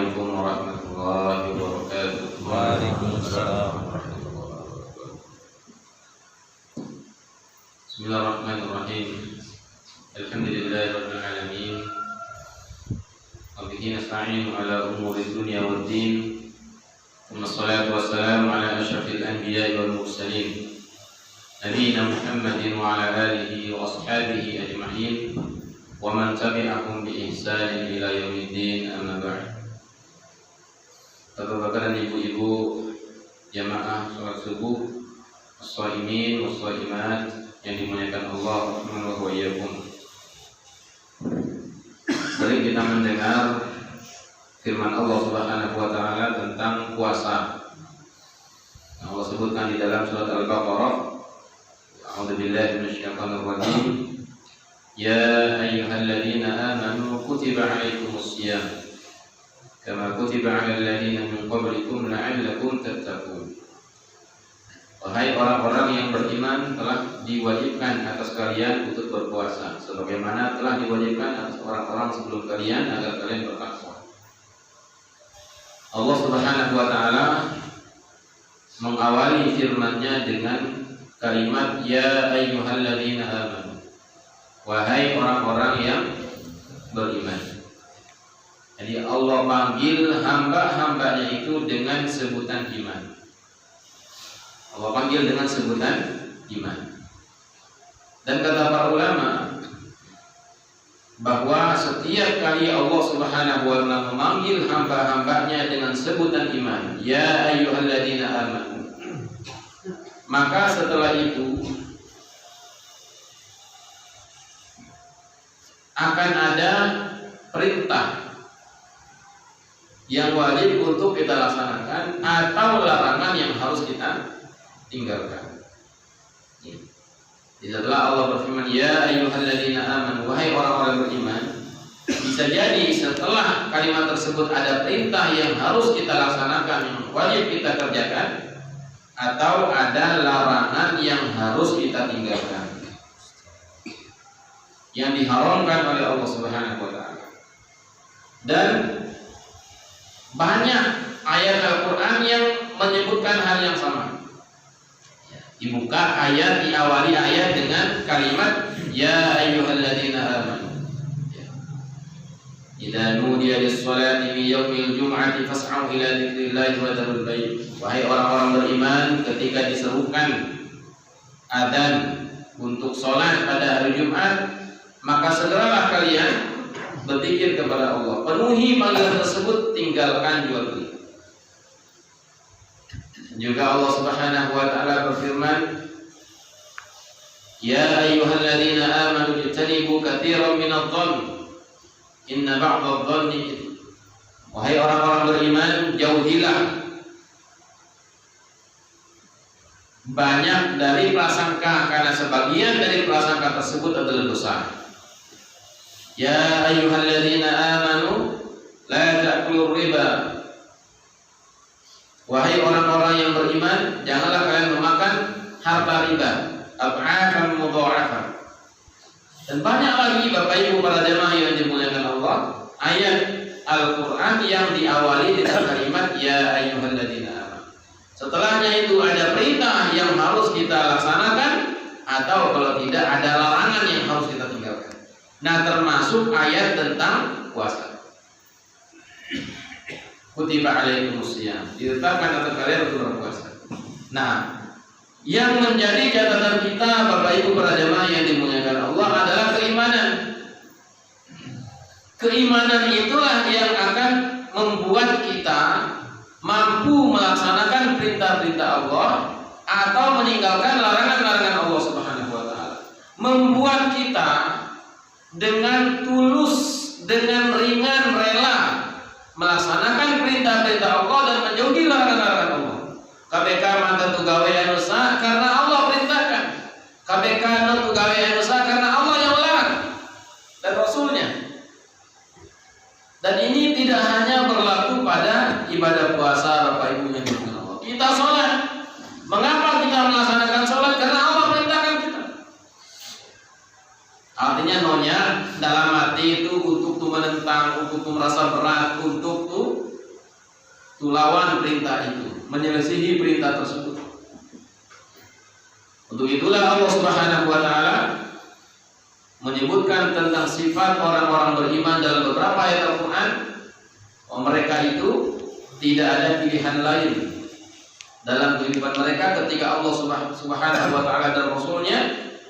Assalamualaikum warahmatullahi wabarakatuh. Waalaikumsalam. Bismillahirrahmanirrahim. Alhamdulillahirabbil alamin. Wa bihi nasta'inu ala umuri dunya waddin. Wassalatu wassalamu ala asyrafil anbiya'i wal mursalin. Nabiyyina Muhammadin wa ala alihi wa ashabihi ajma'in. Wa man tabi'ahum bi ihsanin ila yaumiddin, amma ba'd. Bapak-bapak dan ibu-ibu jamaah salat subuh, as-shaimin was-shaimat yang dimuliakan Allah subhanahu wa ta'ala. Mari kita mendengar firman Allah subhanahu wa ta'ala tentang puasa. Allah sebutkan di dalam surat Al-Baqarah, A'udzubillahi minasyaitonir rajim. Ya ayyuhalladzina amanu kutiba 'alaikumus shiyam kama kutiba 'alal ladzina min qablikum la'allakum tattaqun. Wahai orang-orang yang beriman, telah diwajibkan atas kalian untuk berpuasa sebagaimana telah diwajibkan atas orang-orang sebelum kalian agar kalian bertakwa. Allah Subhanahu wa taala mengawali firman-Nya dengan kalimat ya ayyuhalladzina amanu. Wahai orang-orang yang beriman. Jadi Allah panggil hamba-hambanya itu dengan sebutan iman. Allah panggil dengan sebutan iman. Dan kata para ulama bahwa setiap kali Allah Subhanahu wa taala memanggil hamba-hambanya dengan sebutan iman, ya ayyuhalladzina amanu, maka setelah itu akan ada perintah yang wajib untuk kita laksanakan atau larangan yang harus kita tinggalkan. Setelah Allah berfirman ya ayyuhalladzina amanu, wahai orang-orang beriman, bisa jadi setelah kalimat tersebut ada perintah yang harus kita laksanakan, yang wajib kita kerjakan, atau ada larangan yang harus kita tinggalkan, yang diharamkan oleh Allah Subhanahu wa taala. Dan banyak ayat Al-Qur'an yang menyebutkan hal yang sama. Dibuka ayat, diawali ayat dengan kalimat ya ayyuhalladzina amanu. Idza nudiya lis-sholati min yaumil jum'ati fas'au ila dzikrillahi wa dzarul bay'. Wahai orang-orang beriman, ketika diserukan adzan untuk salat pada hari Jumat, maka segeralah kalian berzikir kepada Allah. Penuhi panggilan tersebut, tinggalkan jual beli. Juga Allah Subhanahu wa taala berfirman, ya ayyuhalladzina amanu ijtanibu katsiran minadh-dhann inna ba'dadh-dhanni itsm. Wahai orang-orang beriman, jauhilah banyak dari prasangka, karena sebagian dari prasangka tersebut adalah dosa. Ya ayyuhalladzina amanu la ta'kulur riba. Wahai orang-orang yang beriman, janganlah kalian memakan harta riba, ad'afan mudha'afan. Dan banyak lagi Bapak Ibu para jemaah yang dimuliakan Allah, ayat Al-Qur'an yang diawali dengan kalimat ya ayyuhalladzina amanu. Setelahnya itu ada perintah yang harus kita laksanakan, atau kalau tidak ada larangan yang harus kita tinggalkan. Nah, termasuk ayat tentang puasa. Kutiba alaikumus shiyam, ditetapkan atas kalian untuk berpuasa. Nah, yang menjadi catatan kita Bapak Ibu para jemaah yang dimuliakan Allah adalah keimanan. Keimanan itulah yang akan membuat kita mampu melaksanakan perintah-perintah Allah atau meninggalkan larangan-larangan Allah Subhanahu wa taala. Membuat kita dengan tulus, dengan ringan, rela melaksanakan perintah-perintah Allah dan menjauhi larangan-larangan Allah. KBK mantan tugawe anusa karena Allah perintahkan. KBK non tugawe anusa karena Allah yang melarang dan Rasulnya. Dan ini tidak hanya berlaku pada ibadah puasa Bapak Ibu yang dimuliakan Allah. Kita sholat, mengapa kita melaksanakan sholat? Karena Allah perintahkan kita. Artinya nonya dalam hati itu untuk tuh menentang, untuk tuh merasa berat, untuk tuh lawan perintah itu, menyelisihi perintah tersebut. Untuk itulah Allah Subhanahu wa taala menyebutkan tentang sifat orang-orang beriman dalam beberapa ayat Al-Qur'an, bahwa mereka itu tidak ada pilihan lain dalam kehidupan mereka ketika Allah Subhanahu wa taala dan Rasul-Nya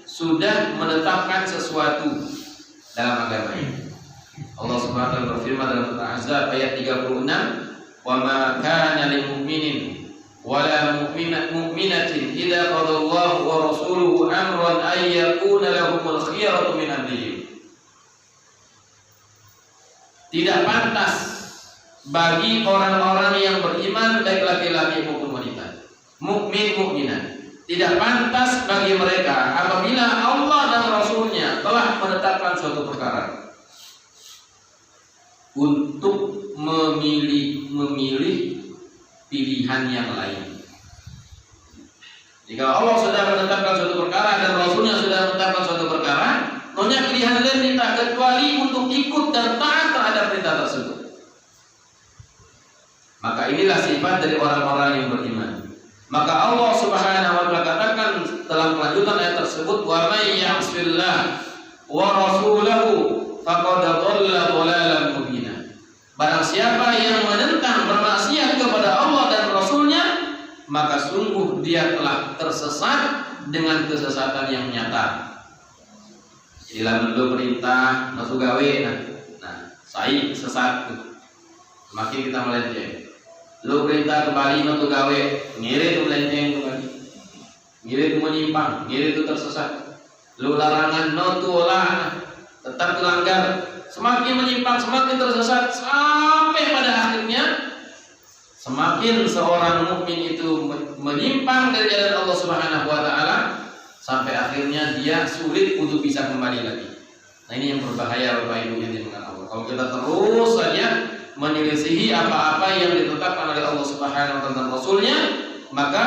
sudah menetapkan sesuatu dalam agama ini. Allah Subhanahu wa taala berfirman dalam surah Ahzab ayat 36, "Wa ma kana lil mu'minin wala mu'minatin idza qadallahu wa rasuluhu amran ay yakuna lahumul khiyaratu min amrihim." Tidak pantas bagi orang-orang yang beriman, baik laki-laki maupun wanita, mukmin mukminat, tidak pantas bagi mereka apabila Allah dan Rasul-Nya telah menetapkan suatu perkara untuk memilih pilihan yang lain. Jika Allah sudah menetapkan suatu perkara dan Rasul-Nya sudah menetapkan suatu perkara, punya pilihan lain tidak kecuali untuk ikut dan taat terhadap perintah tersebut. Maka inilah sifat dari orang-orang yang beriman. Maka Allah Subhanahu wa taala katakan dalam kelanjutan ayat tersebut, "Wa may ya'sillah wa rasulahu faqad dhalla dhalalan mubina." Barang siapa yang menentang, bermaksiat kepada Allah dan Rasul-Nya, maka sungguh dia telah tersesat dengan kesesatan yang nyata. Jadi lamun lu perintah masuk gawe, nah saya sesat. Semakin kita melenceng. Lu perintah kembali masuk gawe, ngiri itu melenceng kembali. Ngiri itu menyimpang, ngiri itu tersesat. Lu larangan notulah, tetap dilanggar. Semakin menyimpang, semakin tersesat, sampai pada akhirnya semakin seorang mukmin itu menyimpang dari jalan Allah Subhanahu wa taala, sampai akhirnya dia sulit untuk bisa kembali lagi. Nah, ini yang berbahaya Bapak Ibu yang dimaksud Allah. Kalau kita terus saja menyelisihi apa-apa yang ditetapkan oleh Allah Subhanahu wa taala dan Rasul-Nya, maka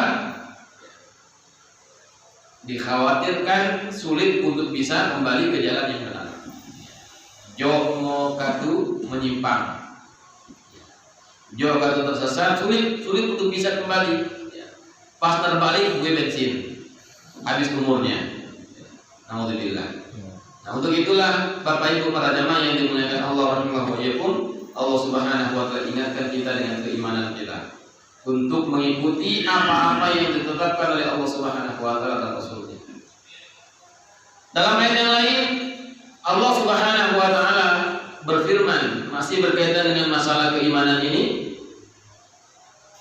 dikhawatirkan sulit untuk bisa kembali ke jalan yang benar. Jomo katu menyimpang, jomo katu tersesat, sulit untuk bisa kembali. Pas terbalik gue bensin, habis umurnya. Alhamdulillah. Nah, untuk itulah Bapak Ibu para jamaah yang dimuliakan Allah rahimahullah wa iyyakum, Allah Subhanahu wa taala ingatkan kita dengan keimanan kita untuk mengikuti apa-apa yang ditetapkan oleh Allah Subhanahu wa taala dan Rasul-Nya. Dalam ayat yang lain Allah Subhanahu wa taala berfirman, masih berkaitan dengan masalah keimanan ini.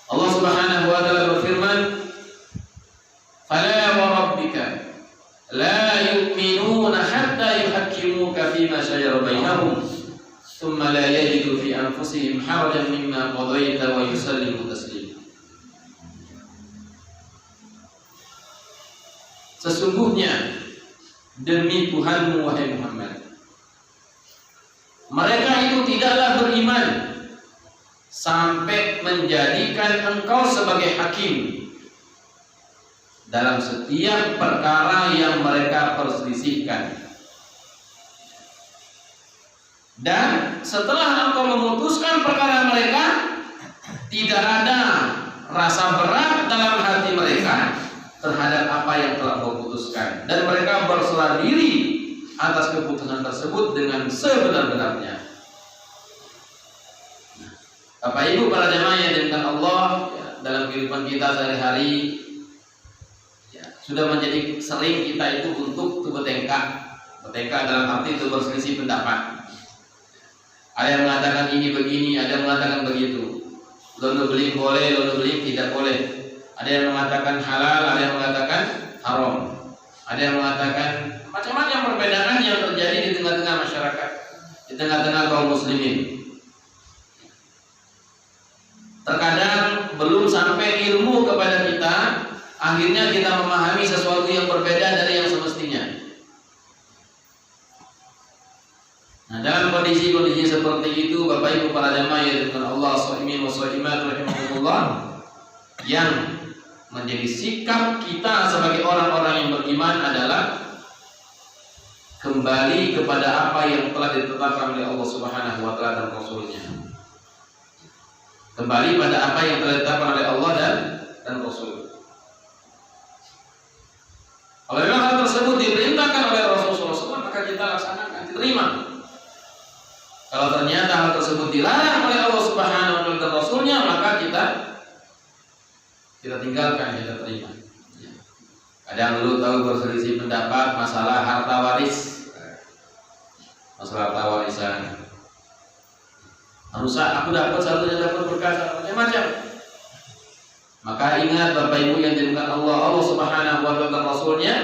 Allah Subhanahu wa taala berfirman, "Fala wa rabbika la yu'minuna hatta yuhakkimuka fima shajara bainahum, thumma la yajidu fi anfusihim harajan mimma qadaita wa yusallimu taslima." Sesungguhnya demi Tuhanmu wahai Muhammad, mereka itu tidaklah beriman sampai menjadikan engkau sebagai hakim dalam setiap perkara yang mereka perselisihkan. Dan setelah engkau memutuskan perkara mereka, tidak ada rasa berat dalam hati mereka terhadap apa yang telah kau putuskan, dan mereka berserah diri atas keputusan tersebut dengan sebenar-benarnya. Bapak Ibu para jemaah yang dimuliakan Allah, ya, dalam kehidupan kita sehari-hari ya, sudah menjadi sering kita itu untuk bertengkar dalam arti itu berselisih pendapat. Ada yang mengatakan ini begini, ada yang mengatakan begitu. Lono beli boleh, lono beli tidak boleh. Ada yang mengatakan halal, ada yang mengatakan haram. Ada yang mengatakan macam-macam perbedaan yang terjadi di tengah-tengah masyarakat, di tengah-tengah kaum muslimin. Terkadang belum sampai ilmu kepada kita, akhirnya kita memahami sesuatu yang berbeda dari yang semestinya. Nah, dalam kondisi-kondisi seperti itu, Bapak Ibu para jamaah yang dimuliakan Allah, shaimin wa shaimat rahimahullah, yang menjadi sikap kita sebagai orang-orang yang beriman adalah kembali kepada apa yang telah ditetapkan oleh Allah Subhanahu wa taala dan Rasul-Nya. Kembali pada apa yang telah ditetapkan oleh Allah dan Rasul. Kalau memang hal tersebut diperintahkan oleh Rasulullah SAW, maka kita laksanakan, diterima. Kalau ternyata hal tersebut dilarang oleh Allah Subhanahu wa taala dan Rasulnya, maka kita tinggalkan, kita terima. Kadang dulu tahu berselisih pendapat masalah harta waris, masalah harta warisan. Harusnya aku dapat satunya dapat berkas macam-macam. Maka ingat Bapak Ibu yang dimuliakan Allah Subhanahu wa taala dan Rasulnya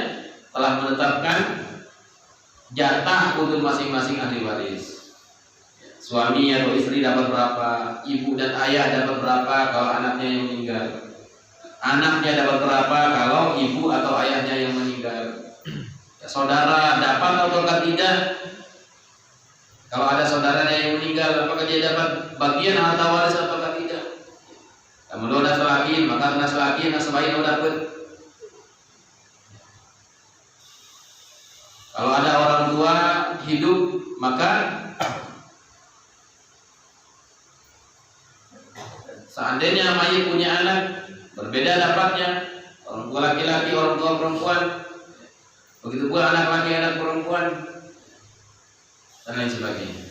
telah menetapkan jatah untuk masing-masing ahli waris. Suami atau istri dapat berapa, ibu dan ayah dapat berapa kalau anaknya yang meninggal. Anaknya dapat berapa kalau ibu atau ayahnya yang meninggal. Saudara dapat atau tidak? Kalau ada saudaranya yang meninggal, apakah dia dapat bagian harta waris atau tidak? Kalau ada selakin, maka kena selakin, sebaiknya dapat. Kalau ada orang tua hidup, maka seandainya mayit punya anak, berbeda dapatnya. Orang tua laki-laki, orang tua perempuan. Begitu pula anak laki, anak perempuan, dan lain sebagainya.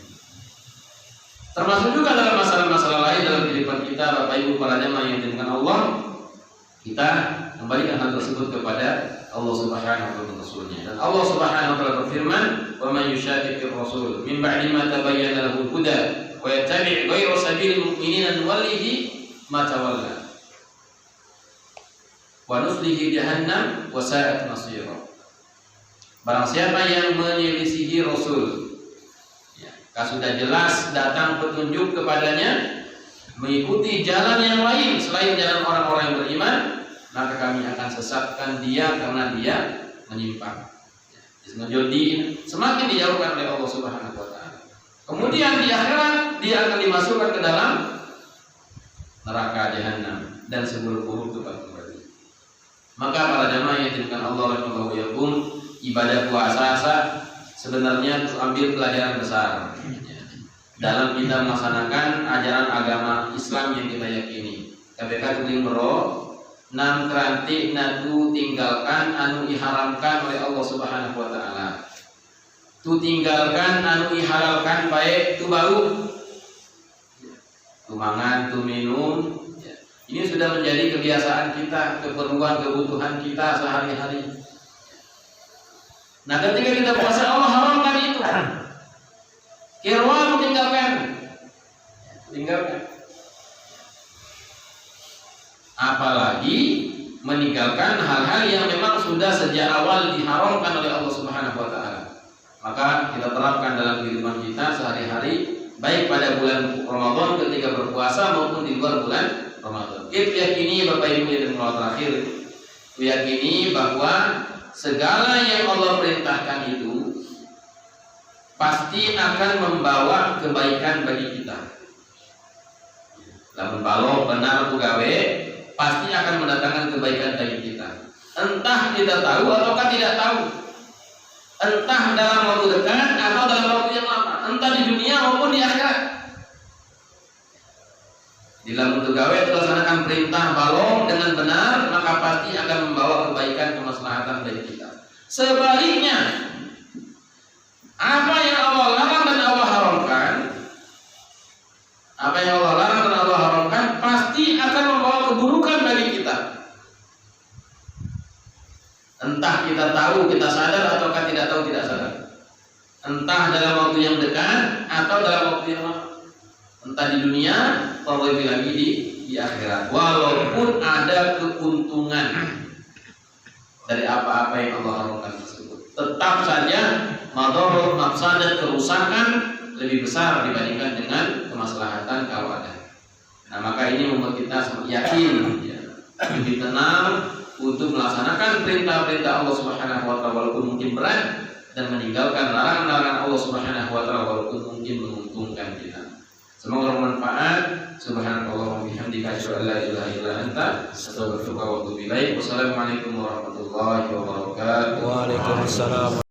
Termasuk juga dalam masalah-masalah lain dalam kehidupan kita, Bapak Ibu para jemaah yang dimuliakan Allah, kita kembalikan hal tersebut kepada Allah Subhanahu wa taala dan Rasulnya. Dan Allah Subhanahu wa taala berfirman, "Wa man yushaqiqir rasul min ba'di ma tabayyana lahu al-huda wa yattabi' ghayra sabilil mu'minina nuwallihi ma tawalla wa nuslihi jahannam wa sa'at masira." Barang siapa yang menyelisihi Rasul, kalau sudah jelas datang petunjuk kepadanya, mengikuti jalan yang lain selain jalan orang-orang yang beriman, maka kami akan sesatkan dia karena dia menyimpang. Semakin dijauhkan oleh Allah Subhanahu wa taala. Kemudian di akhirat dia akan dimasukkan ke dalam neraka jahanam dan seburuk-buruk tempat kembali. Maka para jemaah yang dimuliakan Allah rahimakumullah, ibadah puasa sebenarnya ambil pelajaran besar dalam kita melaksanakan ajaran agama Islam yang kita yakini. KPK tuling bro, nam keranti natu tinggalkan anu diharamkan oleh Allah Subhanahu wa taala. Tu tinggalkan anu dihalalkan baik tu bau, tu mangan, tu minum. Ini sudah menjadi kebiasaan kita, keperluan kebutuhan kita sehari-hari. Nah, ketika kita puasa Allah haramkan itu. Kirwan tinggalkan. Apalagi meninggalkan hal-hal yang memang sudah sejak awal diharamkan oleh Allah Subhanahu wa taala. Maka kita terapkan dalam kehidupan kita sehari-hari, baik pada bulan Ramadan ketika berpuasa maupun di luar bulan Ramadan. Kita yakini Bapak Ibu yang terakhir, yakini bahwa segala yang Allah perintahkan itu pasti akan membawa kebaikan bagi kita. Lamun balok benar gawe, pasti akan mendatangkan kebaikan bagi kita. Entah kita tahu ataukah tidak tahu. Entah dalam waktu dekat atau dalam waktu yang lama. Entah di dunia maupun di akhirat. Di dalam gawe melaksanakan perintah balok dengan benar, maka pasti akan membawa kebaikan kemaslahatan bagi kita. Sebaliknya, apa yang Allah larang dan Allah haramkan, apa yang Allah larang dan Allah haramkan pasti akan membawa keburukan bagi kita. Entah kita tahu, kita sadar ataukah tidak tahu, tidak sadar. Entah dalam waktu yang dekat atau dalam waktu yang lama. Entah di dunia atau lebih lagi di akhirat. Walaupun ada keuntungan dari apa-apa yang Allah haramkan tersebut, tetap saja madharat, mafsadat, kerusakan lebih besar dibandingkan dengan kemaslahatan kalau ada. Nah, maka ini membuat kita yakin, lebih tenang untuk melaksanakan perintah-perintah Allah Subhanahu wa taala walaupun mungkin berat, dan meninggalkan larangan-larangan Allah Subhanahu wa taala walaupun mungkin menguntungkan kita. Semoga bermanfaat. Subhanallah wa bihamdika asyhadu an la ilaha illa anta astaghfiruka wa atubu ilaik. Wassalamualaikum warahmatullahi wabarakatuh. Waalaikumsalam.